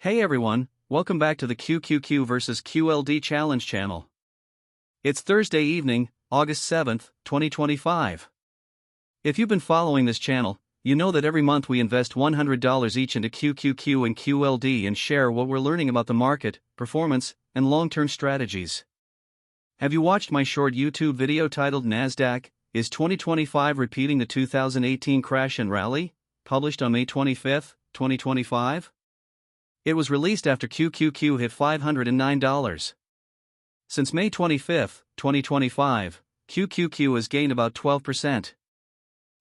Hey everyone, welcome back to the QQQ vs QLD Challenge channel. It's Thursday evening, August 7th, 2025. If you've been following this channel, you know that every month we invest $100 each into QQQ and QLD and share what we're learning about the market, performance, and long-term strategies. Have you watched my short YouTube video titled NASDAQ, Is 2025 Repeating the 2018 Crash and Rally? Published on May 25, 2025? It was released after QQQ hit $509. Since May 25, 2025, QQQ has gained about 12%.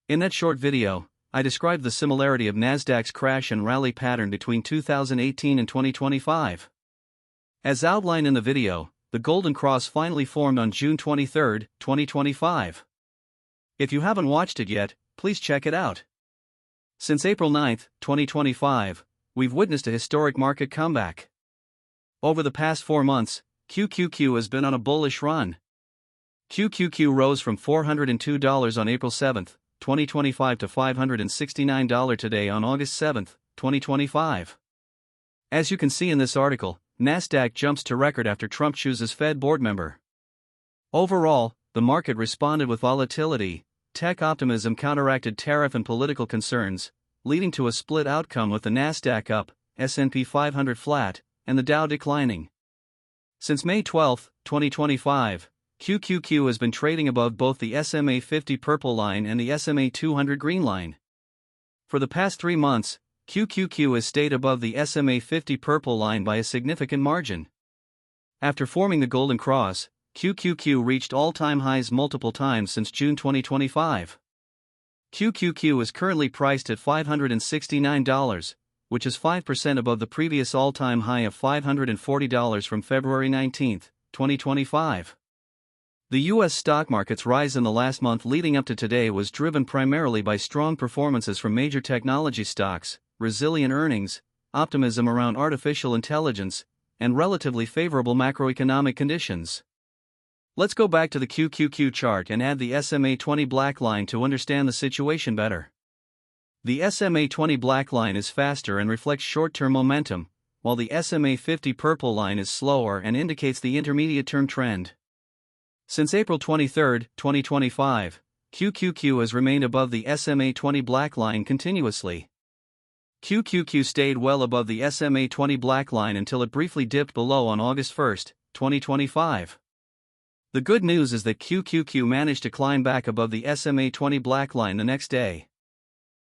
In that short video, I described the similarity of NASDAQ's crash and rally pattern between 2018 and 2025. As outlined in the video, the Golden Cross finally formed on June 23, 2025. If you haven't watched it yet, please check it out. Since April 9, 2025, we've witnessed a historic market comeback. Over the past 4 months, QQQ has been on a bullish run. QQQ rose from $402 on April 7, 2025 to $569 today on August 7, 2025. As you can see in this article, NASDAQ jumps to record after Trump chooses Fed board member. Overall, the market responded with volatility. Tech optimism counteracted tariff and political concerns, leading to a split outcome with the NASDAQ up, S&P 500 flat, and the Dow declining. Since May 12, 2025, QQQ has been trading above both the SMA 50 purple line and the SMA 200 green line. For the past 3 months, QQQ has stayed above the SMA 50 purple line by a significant margin. After forming the Golden Cross, QQQ reached all-time highs multiple times since June 2025. QQQ is currently priced at $569, which is 5% above the previous all-time high of $540 from February 19, 2025. The U.S. stock market's rise in the last month leading up to today was driven primarily by strong performances from major technology stocks, resilient earnings, optimism around artificial intelligence, and relatively favorable macroeconomic conditions. Let's go back to the QQQ chart and add the SMA 20 black line to understand the situation better. The SMA 20 black line is faster and reflects short-term momentum, while the SMA 50 purple line is slower and indicates the intermediate-term trend. Since April 23, 2025, QQQ has remained above the SMA 20 black line continuously. QQQ stayed well above the SMA 20 black line until it briefly dipped below on August 1, 2025. The good news is that QQQ managed to climb back above the SMA 20 black line the next day.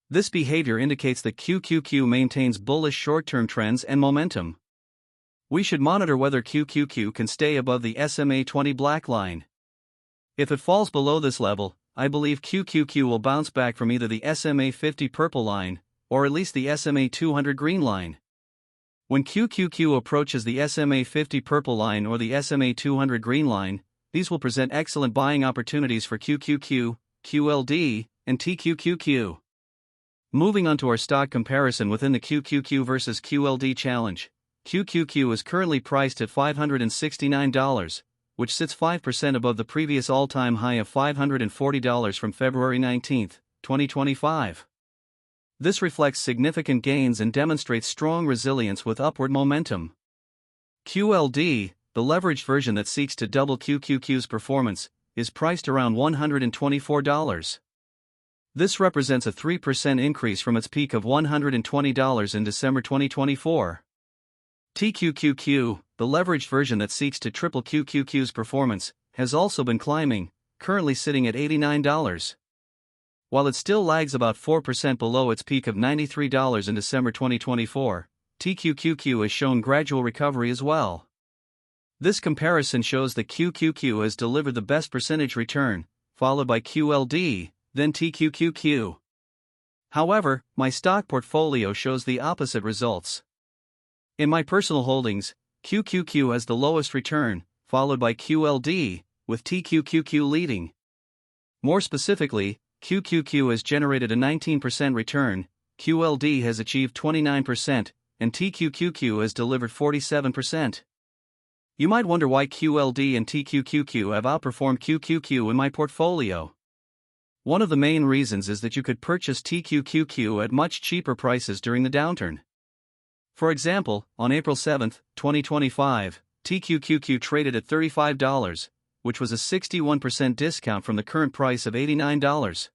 This behavior indicates that QQQ maintains bullish short-term trends and momentum. We should monitor whether QQQ can stay above the SMA 20 black line. If it falls below this level, I believe QQQ will bounce back from either the SMA 50 purple line, or at least the SMA 200 green line. When QQQ approaches the SMA 50 purple line or the SMA 200 green line, these will present excellent buying opportunities for QQQ, QLD, and TQQQ. Moving on to our stock comparison within the QQQ vs QLD challenge, QQQ is currently priced at $569, which sits 5% above the previous all-time high of $540 from February 19, 2025. This reflects significant gains and demonstrates strong resilience with upward momentum. QLD, the leveraged version that seeks to double QQQ's performance, is priced around $124. This represents a 3% increase from its peak of $120 in December 2024. TQQQ, the leveraged version that seeks to triple QQQ's performance, has also been climbing, currently sitting at $89. While it still lags about 4% below its peak of $93 in December 2024, TQQQ has shown gradual recovery as well. This comparison shows that QQQ has delivered the best percentage return, followed by QLD, then TQQQ. However, my stock portfolio shows the opposite results. In my personal holdings, QQQ has the lowest return, followed by QLD, with TQQQ leading. More specifically, QQQ has generated a 19% return, QLD has achieved 29%, and TQQQ has delivered 47%. You might wonder why QLD and TQQQ have outperformed QQQ in my portfolio. One of the main reasons is that you could purchase TQQQ at much cheaper prices during the downturn. For example, on April 7, 2025, TQQQ traded at $35, which was a 61% discount from the current price of $89.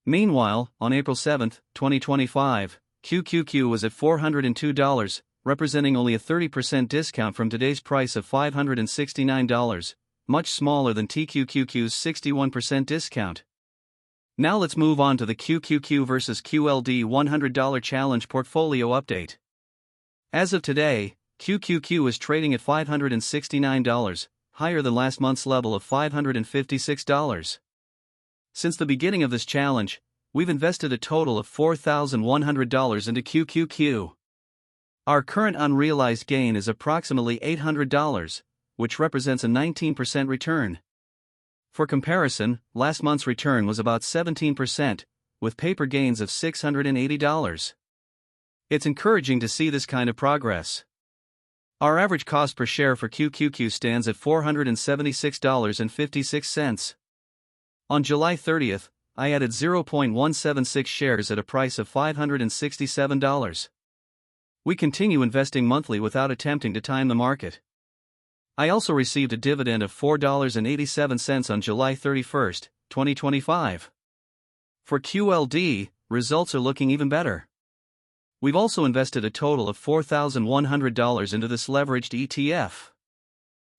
Meanwhile, on April 7, 2025, QQQ was at $402, representing only a 30% discount from today's price of $569, much smaller than TQQQ's 61% discount. Now let's move on to the QQQ versus QLD $100 Challenge Portfolio Update. As of today, QQQ is trading at $569, higher than last month's level of $556. Since the beginning of this challenge, we've invested a total of $4,100 into QQQ. Our current unrealized gain is approximately $800, which represents a 19% return. For comparison, last month's return was about 17%, with paper gains of $680. It's encouraging to see this kind of progress. Our average cost per share for QQQ stands at $476.56. On July 30th, I added 0.176 shares at a price of $567. We continue investing monthly without attempting to time the market. I also received a dividend of $4.87 on July 31st, 2025. For QLD, results are looking even better. We've also invested a total of $4,100 into this leveraged ETF.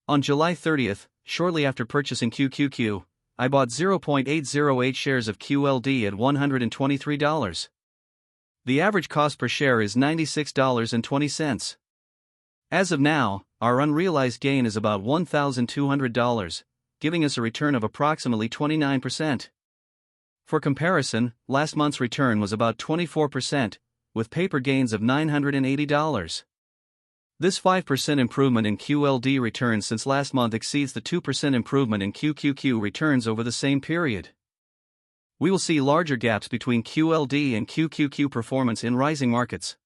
On July 30th, shortly after purchasing QQQ, I bought 0.808 shares of QLD at $123. The average cost per share is $96.20. As of now, our unrealized gain is about $1,200, giving us a return of approximately 29%. For comparison, last month's return was about 24%, with paper gains of $980. This 5% improvement in QLD returns since last month exceeds the 2% improvement in QQQ returns over the same period. We will see larger gaps between QLD and QQQ performance in rising markets.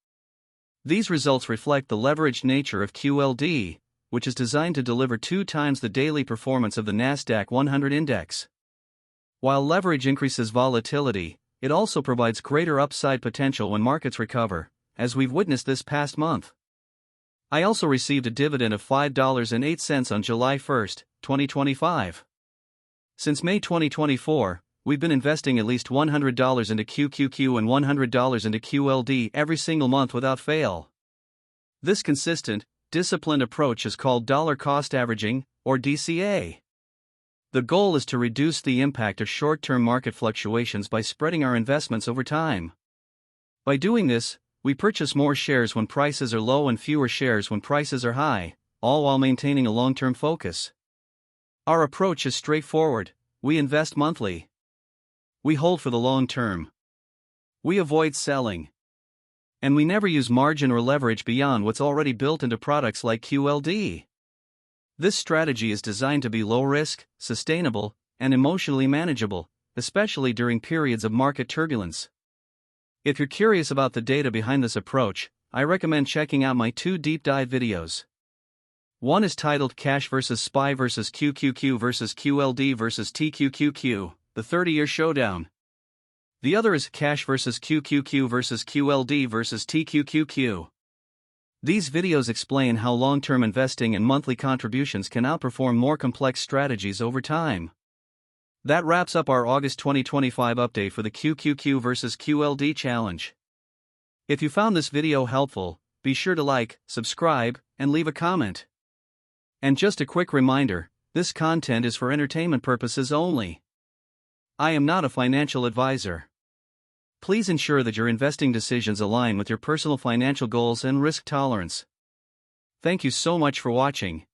These results reflect the leveraged nature of QLD, which is designed to deliver 2 times the daily performance of the Nasdaq 100 index. While leverage increases volatility, it also provides greater upside potential when markets recover, as we've witnessed this past month. I also received a dividend of $5.08 on July 1, 2025. Since May 2024, we've been investing at least $100 into QQQ and $100 into QLD every single month without fail. This consistent, disciplined approach is called dollar cost averaging, or DCA. The goal is to reduce the impact of short-term market fluctuations by spreading our investments over time. By doing this, we purchase more shares when prices are low and fewer shares when prices are high, all while maintaining a long-term focus. Our approach is straightforward: we invest monthly. We hold for the long term. We avoid selling. And we never use margin or leverage beyond what's already built into products like QLD. This strategy is designed to be low risk, sustainable, and emotionally manageable, especially during periods of market turbulence. If you're curious about the data behind this approach, I recommend checking out my 2 deep dive videos. One is titled Cash vs. SPY vs. QQQ vs. QLD vs. TQQQ, the 30-year showdown. The other is Cash vs. QQQ vs. QLD vs. TQQQ. These videos explain how long-term investing and monthly contributions can outperform more complex strategies over time. That wraps up our August 2025 update for the QQQ vs. QLD challenge. If you found this video helpful, be sure to like, subscribe, and leave a comment. And just a quick reminder, this content is for entertainment purposes only. I am not a financial advisor. Please ensure that your investing decisions align with your personal financial goals and risk tolerance. Thank you so much for watching.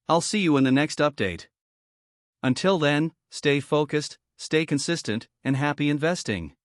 I'll see you in the next update. Until then, stay focused, stay consistent, and happy investing.